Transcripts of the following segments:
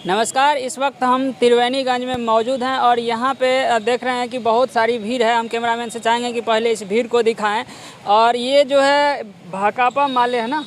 नमस्कार। इस वक्त हम त्रिवेणीगंज में मौजूद हैं और यहाँ पे देख रहे हैं कि बहुत सारी भीड़ है। हम कैमरामैन से चाहेंगे कि पहले इस भीड़ को दिखाएं। और ये जो है भाकपा माले है ना,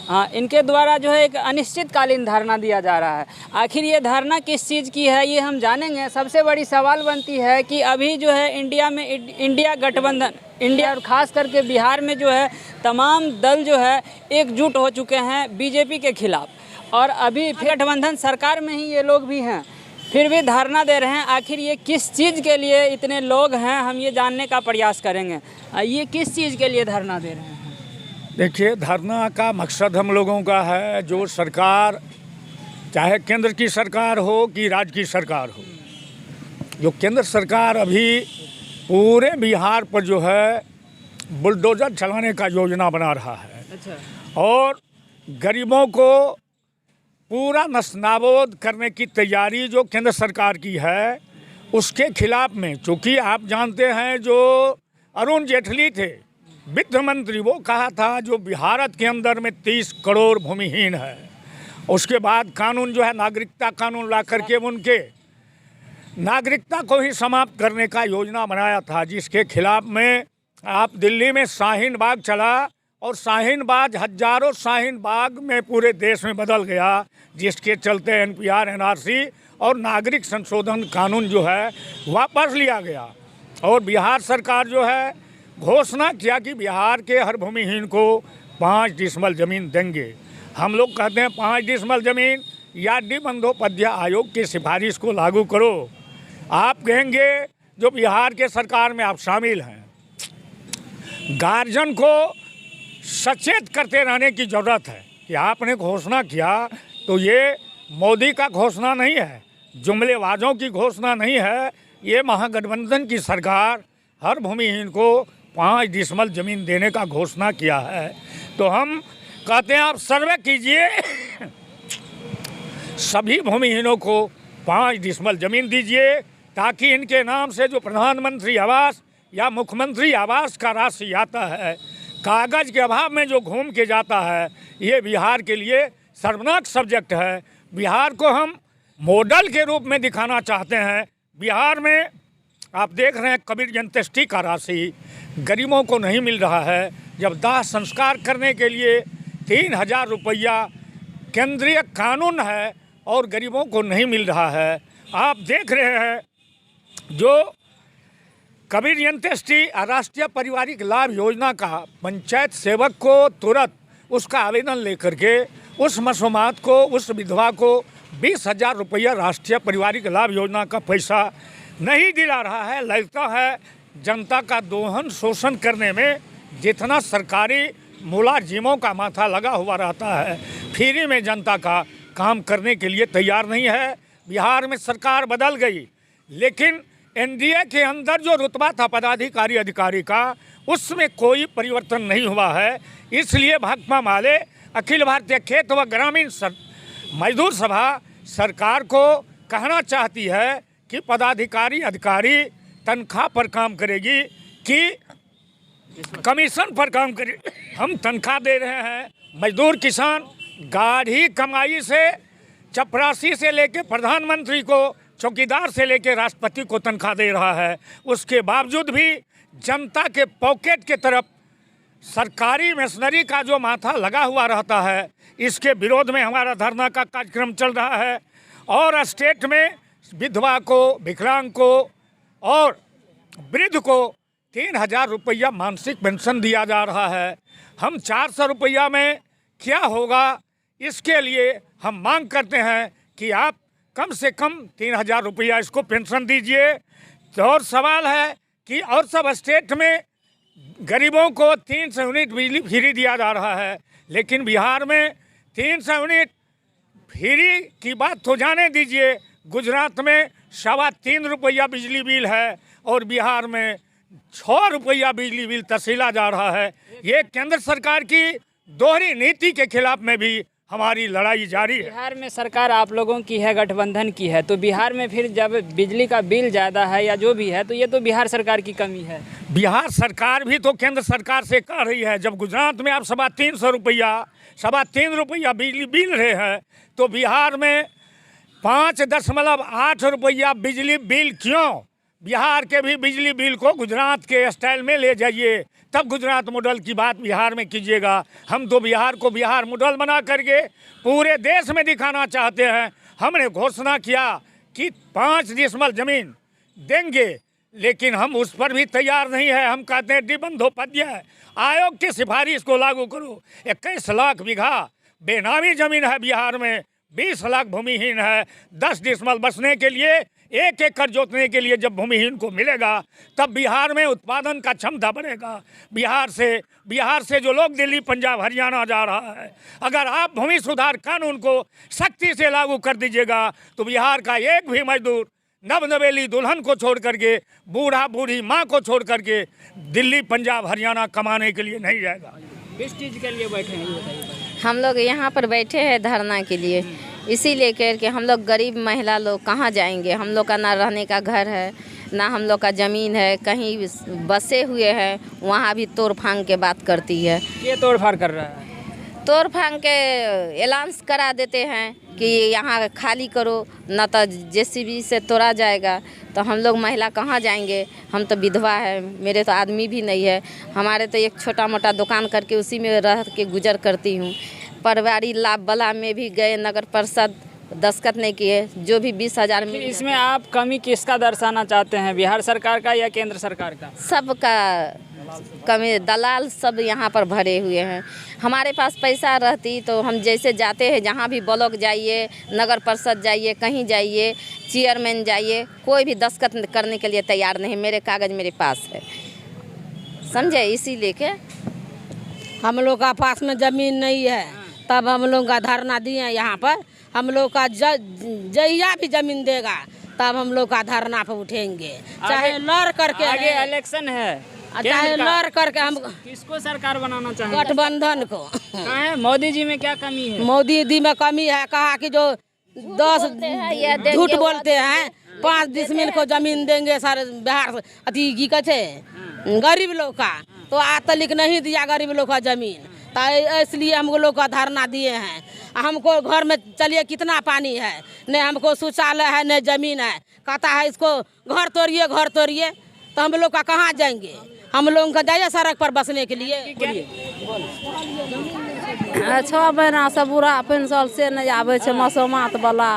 हाँ, इनके द्वारा जो है एक अनिश्चितकालीन धरना दिया जा रहा है। आखिर ये धरना किस चीज़ की है ये हम जानेंगे। सबसे बड़ी सवाल बनती है कि अभी जो है इंडिया में इंडिया गठबंधन, इंडिया और ख़ास करके बिहार में जो है तमाम दल जो है एकजुट हो चुके हैं बीजेपी के खिलाफ, और अभी फिर गठबंधन सरकार में ही ये लोग भी हैं, फिर भी धरना दे रहे हैं। आखिर ये किस चीज़ के लिए इतने लोग हैं, हम ये जानने का प्रयास करेंगे। ये किस चीज़ के लिए धरना दे रहे हैं? देखिए, धरना का मकसद हम लोगों का है, जो सरकार, चाहे केंद्र की सरकार हो कि राज्य की सरकार हो, जो केंद्र सरकार अभी पूरे बिहार पर जो है बुलडोजर चलाने का योजना बना रहा है। अच्छा। और गरीबों को पूरा नस्तानाबूद करने की तैयारी जो केंद्र सरकार की है, उसके खिलाफ में, चूँकि आप जानते हैं जो अरुण जेटली थे वित्त मंत्री, वो कहा था जो भारत के अंदर में 30 करोड़ भूमिहीन है, उसके बाद कानून जो है नागरिकता कानून ला करके उनके नागरिकता को ही समाप्त करने का योजना बनाया था, जिसके खिलाफ में आप दिल्ली में शाहीन बाग चला और शाहीन बाग हजारों शाहीन बाग में पूरे देश में बदल गया, जिसके चलते एनपीआर, एनआरसी और नागरिक संशोधन कानून जो है वापस लिया गया। और बिहार सरकार जो है घोषणा किया कि बिहार के हर भूमिहीन को 5 डिसमल ज़मीन देंगे। हम लोग कहते हैं 5 डिसमल ज़मीन या डी बंदोपाध्याय आयोग की सिफारिश को लागू करो। आप कहेंगे जो बिहार के सरकार में आप शामिल हैं, गार्जियन को सचेत करते रहने की ज़रूरत है कि आपने घोषणा किया तो ये मोदी का घोषणा नहीं है, जुमलेबाजों की घोषणा नहीं है, ये महागठबंधन की सरकार हर भूमिहीन को 5 डिसमल ज़मीन देने का घोषणा किया है। तो हम कहते हैं आप सर्वे कीजिए, सभी भूमिहीनों को 5 डिसमल ज़मीन दीजिए, ताकि इनके नाम से जो प्रधानमंत्री आवास या मुख्यमंत्री आवास का राशि आता है, कागज़ के अभाव में जो घूम के जाता है, ये बिहार के लिए शर्मनाक सब्जेक्ट है। बिहार को हम मॉडल के रूप में दिखाना चाहते हैं। बिहार में आप देख रहे हैं कबीर अंत्येष्टि का राशि गरीबों को नहीं मिल रहा है, जब दाह संस्कार करने के लिए 3000 रुपया केंद्रीय कानून है और गरीबों को नहीं मिल रहा है। आप देख रहे हैं जो कबीर अंत्येष्टि राष्ट्रीय पारिवारिक लाभ योजना का पंचायत सेवक को तुरंत उसका आवेदन लेकर के उस मसूमात को, उस विधवा को 20,000 रुपया राष्ट्रीय पारिवारिक लाभ योजना का पैसा नहीं दिला रहा है। लगता है जनता का दोहन शोषण करने में जितना सरकारी मुलाजिमों का माथा लगा हुआ रहता है, फ्री में जनता का काम करने के लिए तैयार नहीं है। बिहार में सरकार बदल गई, लेकिन एनडीए के अंदर जो रुतबा था पदाधिकारी अधिकारी का, उसमें कोई परिवर्तन नहीं हुआ है। इसलिए भाकपा माले अखिल भारतीय खेत व ग्रामीण मजदूर सभा सरकार को कहना चाहती है कि पदाधिकारी अधिकारी तनख्वाह पर काम करेगी कि कमीशन पर काम करेगी। हम तनख्वाह दे रहे हैं, मजदूर किसान गाढ़ी कमाई से चपरासी से लेकर प्रधानमंत्री को, चौकीदार से लेकर राष्ट्रपति को तनख्वाह दे रहा है। उसके बावजूद भी जनता के पॉकेट के तरफ सरकारी मशीनरी का जो माथा लगा हुआ रहता है, इसके विरोध में हमारा धरना का कार्यक्रम चल रहा है। और स्टेट में विधवा को, विकलांग को और वृद्ध को 3000 रुपया मासिक पेंशन दिया जा रहा है। हम 400 रुपया में क्या होगा, इसके लिए हम मांग करते हैं कि आप कम से कम 3000 रुपया इसको पेंशन दीजिए। तो और सवाल है कि और सब स्टेट में गरीबों को 300 यूनिट बिजली फ्री दिया जा रहा है, लेकिन बिहार में 300 यूनिट फ्री की बात तो जाने दीजिए, गुजरात में 3.25 रुपया बिजली बिल है और बिहार में 6 रुपया बिजली बिल तसीला जा रहा है। ये केंद्र सरकार की दोहरी नीति के खिलाफ में भी हमारी लड़ाई जारी है। बिहार में सरकार आप लोगों की है, गठबंधन की है, तो बिहार में फिर जब बिजली का बिल ज़्यादा है या जो भी है, तो ये तो बिहार सरकार की कमी है। बिहार सरकार भी तो केंद्र सरकार से कह रही है, जब गुजरात में आप 350 रुपया बिजली बिल रहे हैं, तो बिहार में 5.8 रुपया बिजली बिल क्यों? बिहार के भी बिजली बिल को गुजरात के स्टाइल में ले जाइए, तब गुजरात मॉडल की बात बिहार में कीजिएगा। हम तो बिहार को बिहार मॉडल बना करके पूरे देश में दिखाना चाहते हैं। हमने घोषणा किया कि 5 डिसमल जमीन देंगे, लेकिन हम उस पर भी तैयार नहीं है। हम कहते हैं डी बंदोपाध्याय आयोग की सिफारिश को लागू करो। 21 लाख बीघा बेनामी जमीन है बिहार में, 20 लाख भूमिहीन है। 10 डिसमल बसने के लिए, 1 एकड़ जोतने के लिए जब भूमिहीन को मिलेगा तब बिहार में उत्पादन का क्षमता बढ़ेगा। बिहार से जो लोग दिल्ली, पंजाब, हरियाणा जा रहा है, अगर आप भूमि सुधार कानून को सख्ती से लागू कर दीजिएगा तो बिहार का एक भी मजदूर नवनवेली दुल्हन को छोड़ करके, बूढ़ा बूढ़ी माँ को छोड़ करके दिल्ली, पंजाब, हरियाणा कमाने के लिए नहीं जाएगा। किस चीज़ के लिए बैठे हैं ये बताइए। हम लोग यहाँ पर बैठे हैं धरना के लिए, इसीलिए कि हम लोग गरीब महिला लोग कहाँ जाएंगे। हम लोग का ना रहने का घर है, ना हम लोग का ज़मीन है, कहीं बसे हुए हैं, वहाँ भी तोड़ फांग के बात करती है। ये तोड़फाड़ कर रहा है? तोड़ फांग के ऐलान करा देते हैं कि यहाँ खाली करो, न तो जेसीबी से तोड़ा जाएगा। तो हम लोग महिला कहाँ जाएंगे? हम तो विधवा है, मेरे तो आदमी भी नहीं है। हमारे तो एक छोटा मोटा दुकान करके उसी में रह के गुजर करती हूँ। परिवारी लाभ बला में भी गए, नगर परिषद दस्तखत नहीं किए, जो भी 20,000 में। इसमें आप कमी किसका दर्शाना चाहते हैं, बिहार सरकार का या केंद्र सरकार का? सबका कमी, दलाल सब यहाँ पर भरे हुए हैं। हमारे पास पैसा रहती तो हम जैसे जाते हैं, जहाँ भी ब्लॉक जाइए, नगर परिषद जाइए, कहीं जाइए, चेयरमैन जाइए, कोई भी दस्तखत करने के लिए तैयार नहीं। मेरे कागज़ मेरे पास है, समझे। इसीलिए के हम लोग का पास में ज़मीन नहीं है, तब हम लोग का धरना दिए यहाँ पर। हम लोग का जहिया भी ज़मीन देगा तब हम लोग का धरना पर उठेंगे, चाहे लड़ करके। आगे इलेक्शन है, चाहे लड़ करके। हम किसको सरकार बनाना चाहेंगे? गठबंधन को। कहें मोदी जी में क्या कमी है? मोदी जी में कमी है, कहा कि जो 10 झूठ बोलते हैं। 5 डिसमिल को ज़मीन देंगे सारे बिहार से, अति की कहते गरीब लोग का, तो आज तक नहीं दिया गरीब लोग का ज़मीन। तो इसलिए हम लोग का धरना दिए हैं। हमको घर में चलिए कितना पानी है, न हमको शौचालय है, न ज़मीन है। कहता है इसको घर तोड़िए, घर तोड़िए। तो हम लोग का कहाँ जाएंगे? हम लोग का जाइए सड़क पर बसने के लिए। 6 महीना से बूढ़ा पेंशन से नहीं आवे छे, मौसमात वाला।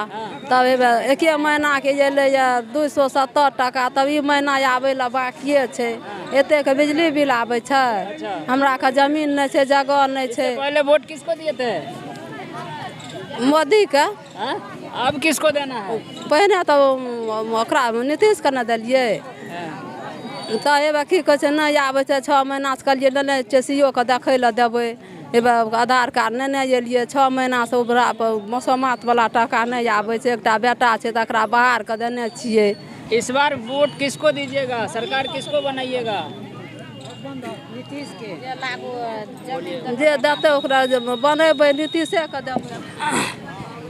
तब एक महीना के एले 270 टका, तब ई महीना आवे ला बाकिए छे। एते के बिजली बिल आवे छे, हमरा का जमीन नहीं छे, जगह नहीं छे। पहले वोट किसको दिए थे? मोदी का। अब किसको देना है? पहले तो ओकरा नीतीश के न दिलिए, तो एबे की कहै छै नहीं आबै छै। 6 महीना से कहलिए नहीं चेसियो के देखै ला देबै, एबे आधार कार्ड नहीं एलिए। 6 महीना से ओकरा मौसमात वाला टका नहीं आबै छै। एकटा बेटा छै तकरा बाहर के देने छियै। इस बार वोट किसको दीजिएगा, सरकार किसको बनाइएगा? नीतीश के। जे देते ओकरा बनेबै, नीतीशे के देबै।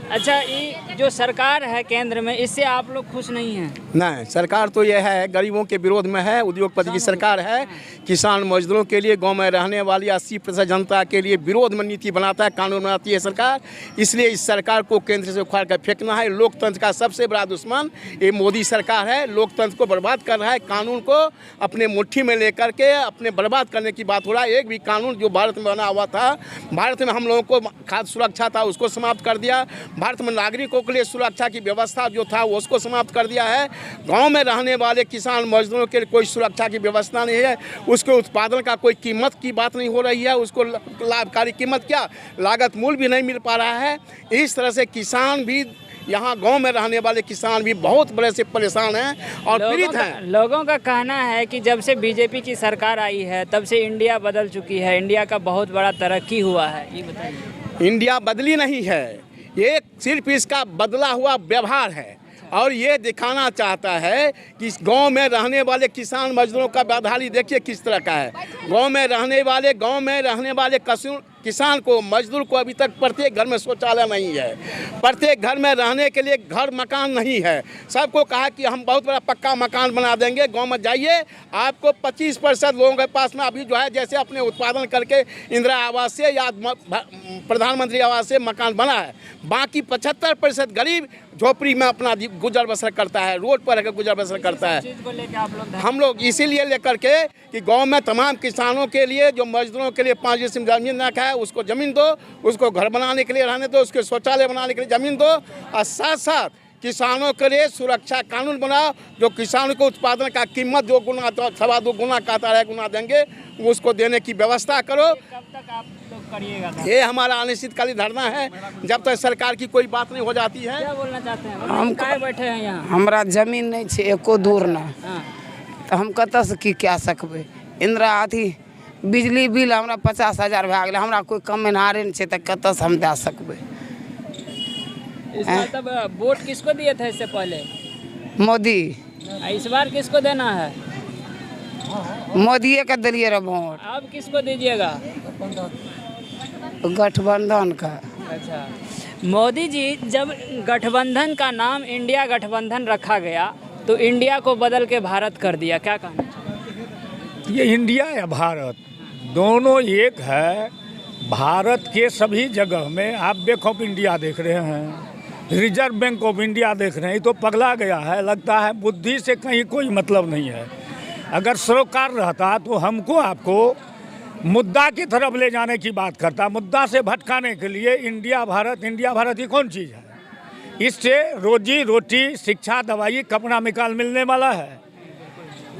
अच्छा, ये जो सरकार है केंद्र में, इससे आप लोग खुश नहीं हैं? नहीं, सरकार तो यह है गरीबों के विरोध में है। उद्योगपति की सरकार है, किसान मजदूरों के लिए, गांव में रहने वाली 80% जनता के लिए विरोध में नीति बनाता है, कानून बनाती है सरकार। इसलिए इस सरकार को केंद्र से उखाड़ कर फेंकना है। लोकतंत्र का सबसे बड़ा दुश्मन ये मोदी सरकार है। लोकतंत्र को बर्बाद कर रहा है, कानून को अपने मुट्ठी में लेकर के अपने बर्बाद करने की बात हो रहा है। एक भी कानून जो भारत में बना हुआ था, भारत में हम लोगों को खाद्य सुरक्षा था, उसको समाप्त कर दिया। भारत में नागरिकों के लिए सुरक्षा की व्यवस्था जो था वो उसको समाप्त कर दिया है। गांव में रहने वाले किसान मजदूरों के लिए कोई सुरक्षा की व्यवस्था नहीं है। उसके उत्पादन का कोई कीमत की बात नहीं हो रही है। उसको लाभकारी कीमत क्या, लागत मूल्य भी नहीं मिल पा रहा है। इस तरह से किसान भी, यहाँ गांव में रहने वाले किसान भी बहुत बड़े से परेशान हैं और पीड़ित हैं। लोगों का कहना है कि जब से बीजेपी की सरकार आई है तब से इंडिया बदल चुकी है, इंडिया का बहुत बड़ा तरक्की हुआ है। ये बताइए। इंडिया बदली नहीं है, ये सिर्फ इसका बदला हुआ व्यवहार है और ये दिखाना चाहता है कि गांव में रहने वाले किसान मजदूरों का बदहाली देखिए किस तरह का है। गांव में रहने वाले किसान को, मजदूर को अभी तक प्रत्येक घर में शौचालय नहीं है, प्रत्येक घर में रहने के लिए घर मकान नहीं है। सबको कहा कि हम बहुत बड़ा पक्का मकान बना देंगे। गांव में जाइए, आपको 25% लोगों के पास में अभी जो है जैसे अपने उत्पादन करके इंदिरा आवास से या प्रधानमंत्री आवास से मकान बना है, बाकी 75% गरीब झोपड़ी में अपना गुजर बसर करता है, रोड पर रहकर गुजर बसर करता है। हम लोग इसीलिए लेकर के कि गांव में तमाम किसानों के लिए, जो मजदूरों के लिए 5 डिसमिल जमीन रखा है उसको ज़मीन दो, उसको घर बनाने के लिए रहने दो, उसके शौचालय बनाने के लिए ज़मीन दो, और साथ साथ किसानों के लिए सुरक्षा कानून बनाओ जो किसानों को उत्पादन का कीमत 2 गुना 2.25 गुना का 3 गुना देंगे, उसको देने की व्यवस्था करो। कब तक आप लोग करिएगा? ये हमारा अनिश्चितकालीन धरना है जब तक सरकार की कोई बात नहीं हो जाती है। क्या बोलना चाहते हैं? हम काहे बैठे हैं यहाँ? हमरा जमीन नहीं छे एको दूर ना, हाँ। तो हम कतऽ से की क्या सकबै? इंदिरा अथी बिजली बिल हमरा 50,000 भए गेलै, हमरा कोई कमेनहारे नहीं छे, तो कतऽ से हम दे सकबै? इस बार तब वोट किसको दिए थे इससे पहले? मोदी, इस बार किसको देना है? मोदिये के दिलिए रे वोट, अब किसको दीजिएगा? गठबंधन का। अच्छा, मोदी जी, जब गठबंधन का नाम इंडिया गठबंधन रखा गया तो इंडिया को बदल के भारत कर दिया, क्या कहना? ये इंडिया या भारत दोनों एक है। भारत के सभी जगह में आप बैंक ऑफ इंडिया देख रहे हैं, रिजर्व बैंक ऑफ इंडिया देख रहे हैं, ये तो पगला गया है। लगता है बुद्धि से कहीं कोई मतलब नहीं है। अगर सरोकार रहता तो हमको आपको मुद्दा की तरफ ले जाने की बात करता, मुद्दा से भटकाने के लिए इंडिया भारत ही कौन चीज़ है? इससे रोजी रोटी, शिक्षा, दवाई, कपड़ा मिकाल मिलने वाला है?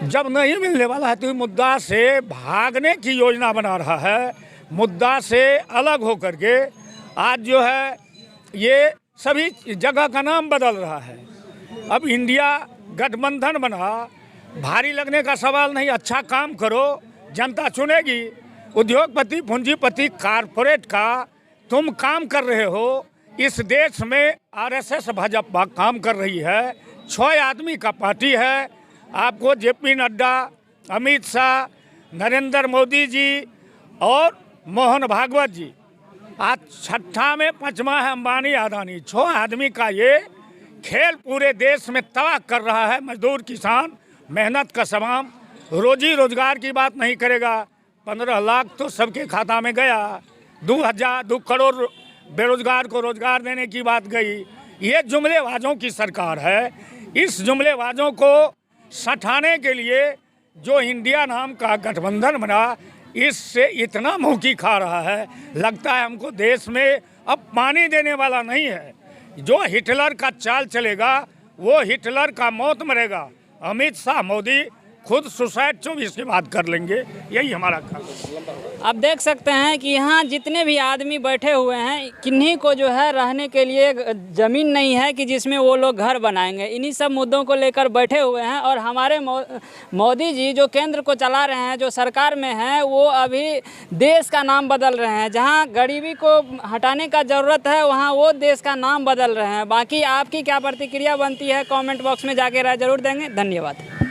जब नहीं मिलने वाला है तो मुद्दा से भागने की योजना बना रहा है। मुद्दा से अलग होकर के आज जो है ये सभी जगह का नाम बदल रहा है। अब इंडिया गठबंधन बना, भारी लगने का सवाल नहीं। अच्छा काम करो, जनता चुनेगी। उद्योगपति, पूंजीपति, कारपोरेट का तुम काम कर रहे हो। इस देश में आरएसएस भाजपा काम कर रही है। 6 आदमी का पार्टी है। आपको जेपी नड्डा, अमित शाह, नरेंद्र मोदी जी और मोहन भागवत जी, आज 6ठा में 5वां है अंबानी अदानी। 6 आदमी का ये खेल पूरे देश में तबाह कर रहा है। मजदूर, किसान, मेहनत का तमाम, रोजी रोजगार की बात नहीं करेगा। 15 लाख तो सबके खाता में गया, 2 करोड़ बेरोजगार को रोजगार देने की बात गई। ये जुमलेबाजों की सरकार है। इस जुमलेबाजों को सटाने के लिए जो इंडिया नाम का गठबंधन बना, इससे इतना मुँह की खा रहा है, लगता है हमको देश में अब पानी देने वाला नहीं है। जो हिटलर का चाल चलेगा वो हिटलर का मौत मरेगा। अमित शाह, मोदी खुद सुसाइड 24 के बाद कर लेंगे, यही हमारा काम। आप देख सकते हैं कि यहाँ जितने भी आदमी बैठे हुए हैं, किन्हीं को जो है रहने के लिए ज़मीन नहीं है कि जिसमें वो लोग घर बनाएंगे। इन्हीं सब मुद्दों को लेकर बैठे हुए हैं। और हमारे मोदी जी जो केंद्र को चला रहे हैं, जो सरकार में हैं, वो अभी देश का नाम बदल रहे हैं। जहाँ गरीबी को हटाने का ज़रूरत है वहाँ वो देश का नाम बदल रहे हैं। बाकी आपकी क्या प्रतिक्रिया बनती है कॉमेंट बॉक्स में जाके राय जरूर देंगे। धन्यवाद।